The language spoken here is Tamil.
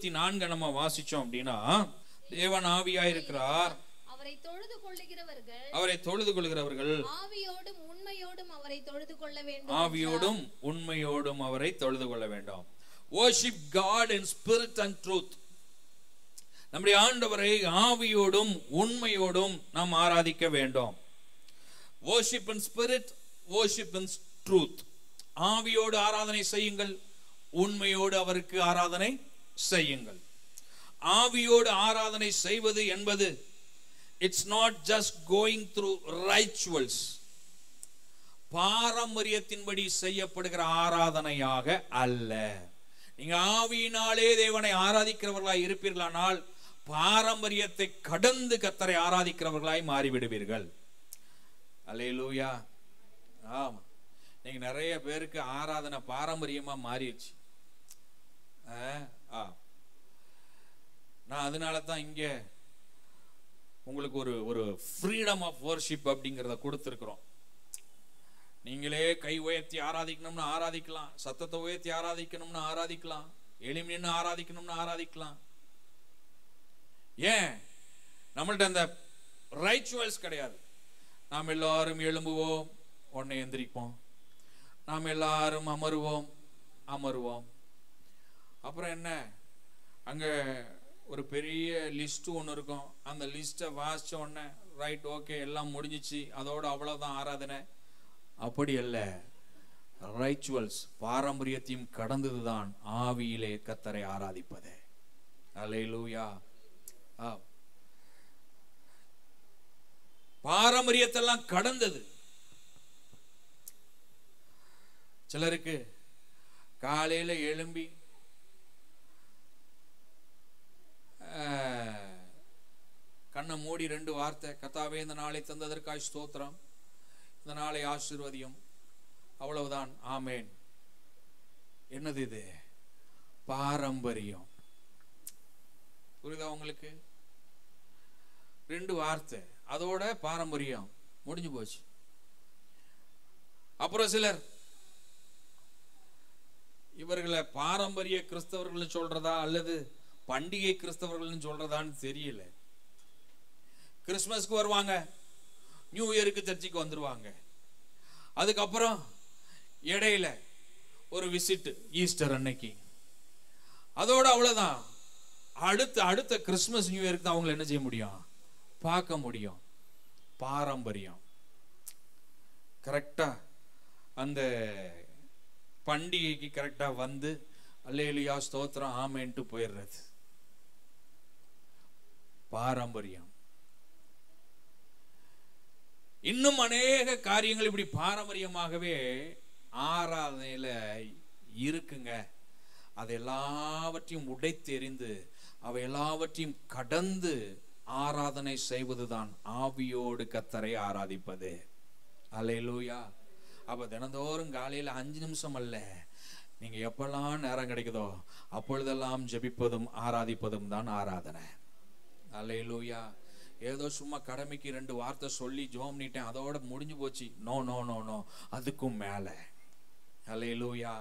24 நம்ம வாசிச்சோம் அப்படின்னா, தேவன் ஆவியாயிருக்கிறார், அவரை தொழுது கொள்கிறவர்கள் ஆவியோடும் உண்மையோடும் அவரை தொழுது கொள்ள வேண்டும். ஆவியோடும் உண்மையோடும் அவரை தொழுது கொள்ள வேண்டும். Worship God in spirit and truth. நம்முடைய ஆண்டவரை ஆவியோடும் உண்மையோடும் நாம் ஆராதிக்க வேண்டும். Worship in spirit, worship in truth. ஆவியோடு ஆராதனை செய்யுங்கள், உண்மையோடு அவருக்கு ஆராதனை செய்யுங்கள். ஆவியோடு ஆராதனை செய்வது என்பது it's not just going through rituals, பாரம்பரியத்தின்படி செய்யப்படுகிற ஆராதனையாக அல்ல. நீங்க ஆவியினாலே தேவனை ஆராதிக்கிறவர்களாய் இருப்பீர்களானால் பாரம்பரியத்தை கடந்து கர்த்தரை ஆராதிக்கிறவர்களாய் மாறிவிடுவீர்கள். அல்லேலூயா. ஆமா, நீங்க நிறைய பேருக்கு ஆராதனை பாரம்பரியமா மாறிடுச்சு. நான் அதனால தான் இங்க உங்களுக்கு ஒரு ஃப்ரீடம் ஆஃப் வர்ஷிப் அப்படிங்கிறத கொடுத்துருக்குறோம். நீங்களே கை உயர்த்தி ஆராதிக்கணும்னு ஆராதிக்கலாம், சத்தத்தை உயர்த்தி ஆராதிக்கணும்னு ஆராதிக்கலாம், எளிமை நின்று ஆராதிக்கணும்னு ஆராதிக்கலாம். ஏன்? நம்மள்ட்ட அந்த ரைச்சுவல்ஸ் கிடையாது. நாம் எல்லாரும் எழும்புவோம், உடனே எந்திரிப்போம். நாம் எல்லாரும் அமருவோம். அப்புறம் என்ன, அங்க ஒரு பெரிய லிஸ்ட் ஒன்று இருக்கும். அந்த லிஸ்ட்டை வாசிச்ச உடனே ரைட், ஓகே, எல்லாம் முடிஞ்சிச்சு, அதோட அவ்வளவுதான் ஆராதனை. அப்படி அல்ல. ரைச்சுவல்ஸ், பாரம்பரியத்தையும் கடந்ததுதான் ஆவியிலே கர்த்தரை ஆராதிப்பது. அல்லேலூயா. பாரம்பரியத்தெல்லாம் கடந்தது. சிலருக்கு காலையில எழும்பி கண்ணை மூடி 2 வார்த்தை, கர்த்தாவே இந்த நாளை தந்ததற்காய் ஸ்தோத்திரம், இந்த நாளை ஆசீர்வதியும், அவ்வளவுதான், ஆமேன். என்னது இது? பாரம்பரியம். புரியுதா உங்களுக்கு? 2 வார்த்தை, அதோட பாரம்பரியம் முடிஞ்சு போச்சு. அப்புறம் சிலர் இவர்களை பாரம்பரிய கிறிஸ்தவர்கள் சொல்றதா அல்லது பண்டிகை கிறிஸ்தவர்கள் சொல்றதான்னு தெரியல. கிறிஸ்துமஸ்க்கு வருவாங்க, நியூ இயருக்கு சர்ச்சுக்கு வந்துருவாங்க. அதுக்கப்புறம் இடையில ஒரு விசிட் ஈஸ்டர் அன்னைக்கு, அதோட அவ்வளவுதான். அடுத்த கிறிஸ்துமஸ் நியூ இயருக்கு தான் அவங்களை என்ன செய்ய முடியும்? பார்க்க முடியும். பாரம்பரியம் கரெக்டா அந்த பண்டிகைக்கு கரெக்டா வந்து அல்லேலூயா ஸ்தோத்திரம் ஆமேன்ட்டு போயிடுறது பாரம்பரியம். இன்னும் அநேக காரியங்கள் இப்படி பாரம்பரியமாகவே ஆராதனையில இருக்குங்க. அதை எல்லாவற்றையும் உடைத்தெறிந்து அவை எல்லாவற்றையும் கடந்து ஆராதனை செய்வதுதான் ஆவியோடு கர்த்தரை ஆராதிப்பது. அல்லேலூயா. அப்ப தினந்தோறும் காலையில 5 நிமிஷம் அல்ல, நீங்க எப்பெல்லாம் நேரம் கிடைக்குதோ அப்பொழுதெல்லாம் ஜெபிப்பதும் ஆராதிப்பதும் தான் ஆராதனை. அல்லேலூயா. ஏதோ சும்மா கடமைக்கு 2 வார்த்தை சொல்லி ஜோம் நீட்டேன், அதோட முடிஞ்சு போச்சு. நோ நோ நோ நோ, அதுக்கும் மேல. அல்லேலூயா.